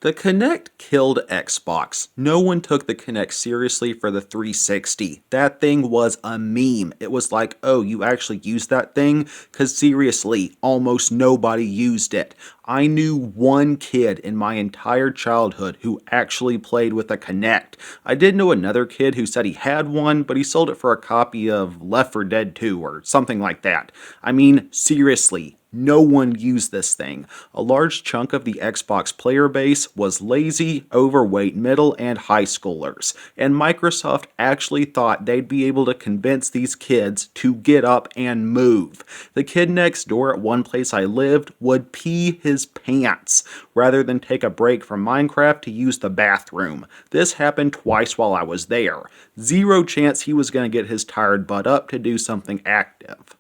The Kinect killed Xbox. No one took the Kinect seriously for the 360. That thing was a meme. It was like, oh, you actually used that thing? Because seriously, almost nobody used it. I knew one kid in my entire childhood who actually played with a Kinect. I did know another kid who said he had one, but he sold it for a copy of Left 4 Dead 2 or something like that. I mean, seriously. No one used this thing. A large chunk of the Xbox player base was lazy, overweight middle and high schoolers, and Microsoft actually thought they'd be able to convince these kids to get up and move. The kid next door at one place I lived would pee his pants rather than take a break from Minecraft to use the bathroom. This happened twice while I was there. Zero chance he was going to get his tired butt up to do something active.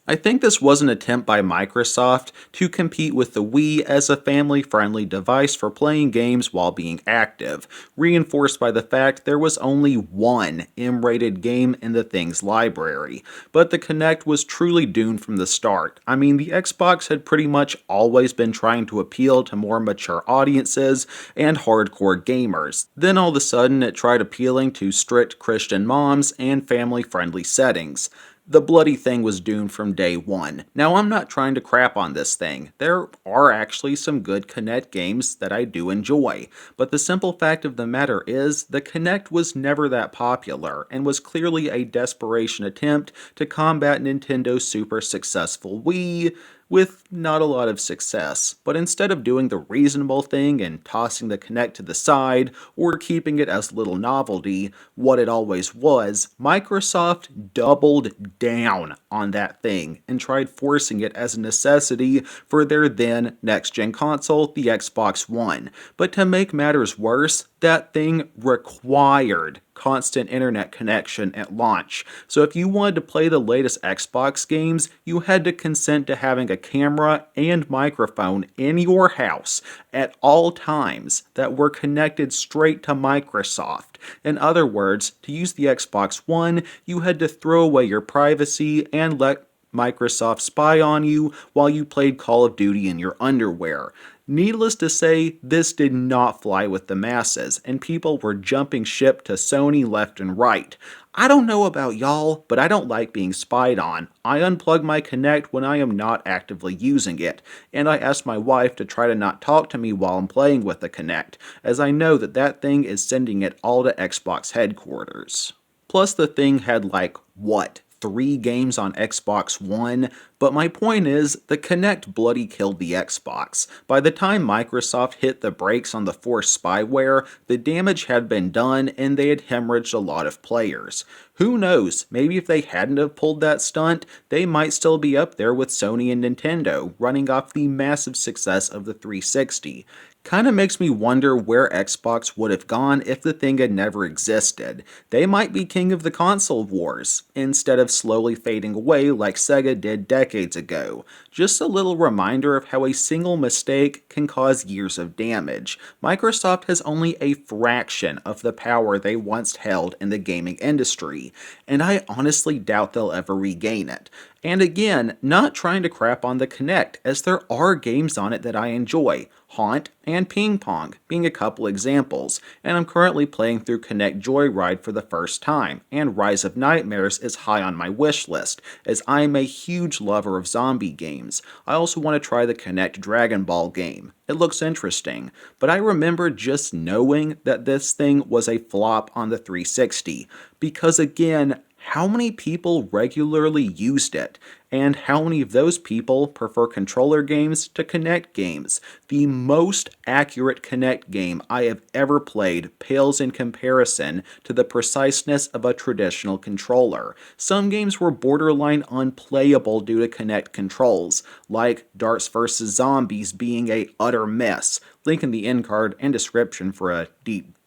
I think this was an attempt by Microsoft to compete with the Wii as a family-friendly device for playing games while being active, reinforced by the fact there was only one M-rated game in the thing's library. But the Kinect was truly doomed from the start. I mean, the Xbox had pretty much always been trying to appeal to more mature audiences and hardcore gamers. Then all of a sudden it tried appealing to strict Christian moms and family-friendly settings. The bloody thing was doomed from day one. Now, I'm not trying to crap on this thing. There are actually some good Kinect games that I do enjoy. But the simple fact of the matter is, the Kinect was never that popular, and was clearly a desperation attempt to combat Nintendo's super successful Wii, with not a lot of success. But instead of doing the reasonable thing and tossing the Kinect to the side, or keeping it as little novelty, what it always was, Microsoft doubled down on that thing and tried forcing it as a necessity for their then next-gen console, the Xbox One. But to make matters worse, that thing required constant internet connection at launch. So if you wanted to play the latest Xbox games, you had to consent to having a camera and microphone in your house at all times that were connected straight to Microsoft. In other words, to use the Xbox One, you had to throw away your privacy and let Microsoft spy on you while you played Call of Duty in your underwear. Needless to say, this did not fly with the masses, and people were jumping ship to Sony left and right. I don't know about y'all, but I don't like being spied on. I unplug my Kinect when I am not actively using it, and I ask my wife to try to not talk to me while I'm playing with the Kinect, as I know that that thing is sending it all to Xbox headquarters. Plus the thing had like, what, 3 games on Xbox One, but my point is, the Kinect bloody killed the Xbox. By the time Microsoft hit the brakes on the forced spyware, the damage had been done and they had hemorrhaged a lot of players. Who knows, maybe if they hadn't have pulled that stunt, they might still be up there with Sony and Nintendo, running off the massive success of the 360. Kinda makes me wonder where Xbox would have gone if the thing had never existed. They might be king of the console wars, instead of slowly fading away like Sega did decades ago. Just a little reminder of how a single mistake can cause years of damage. Microsoft has only a fraction of the power they once held in the gaming industry, and I honestly doubt they'll ever regain it. And again, not trying to crap on the Kinect, as there are games on it that I enjoy. Haunt and Ping Pong being a couple examples, and I'm currently playing through Kinect Joyride for the first time, and Rise of Nightmares is high on my wish list, as I am a huge lover of zombie games. I also want to try the Kinect Dragonball game. It looks interesting, but I remember just knowing that this thing was a flop on the 360, because again, how many people regularly used it, and how many of those people prefer controller games to Kinect games? The most accurate Kinect game I have ever played pales in comparison to the preciseness of a traditional controller. Some games were borderline unplayable due to Kinect controls, like Darts vs. Zombies being a utter mess. Link in the end card and description for a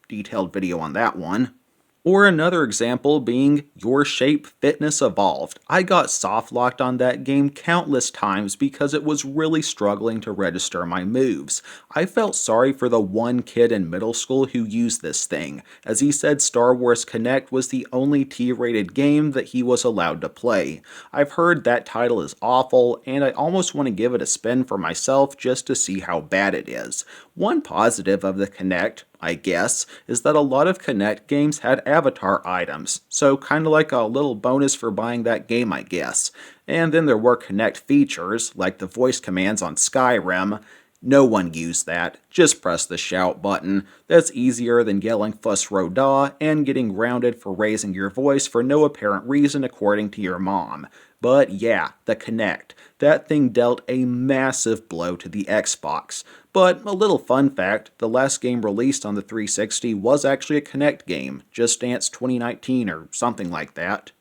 detailed video on that one. Or another example being Your Shape Fitness Evolved. I got soft locked on that game countless times because it was really struggling to register my moves. I felt sorry for the one kid in middle school who used this thing, as he said Star Wars Kinect was the only T-rated game that he was allowed to play. I've heard that title is awful, and I almost want to give it a spin for myself just to see how bad it is. One positive of the Kinect, I guess, is that a lot of Kinect games had avatar items, so kinda like a little bonus for buying that game, I guess. And then there were Kinect features, like the voice commands on Skyrim. No one used that, just press the shout button. That's easier than yelling fuss roda and getting grounded for raising your voice for no apparent reason according to your mom. But yeah, the Kinect. That thing dealt a massive blow to the Xbox. But a little fun fact, the last game released on the 360 was actually a Kinect game, Just Dance 2019 or something like that.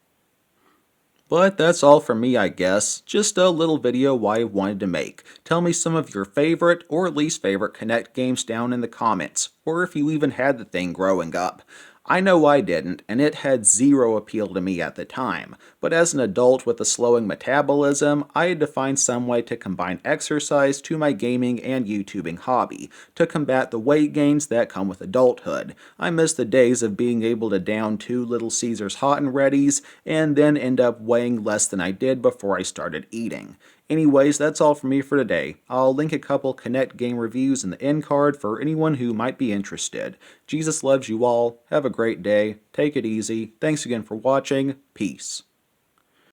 But that's all from me, I guess. Just a little video I wanted to make. Tell me some of your favorite or least favorite Kinect games down in the comments, or if you even had the thing growing up. I know I didn't, and it had zero appeal to me at the time, but as an adult with a slowing metabolism, I had to find some way to combine exercise to my gaming and YouTubing hobby, to combat the weight gains that come with adulthood. I miss the days of being able to down 2 Little Caesars hot and readies, and then end up weighing less than I did before I started eating. Anyways, that's all from me for today. I'll link a couple Kinect game reviews in the end card for anyone who might be interested. Jesus loves you all. Have a great day. Take it easy. Thanks again for watching. Peace.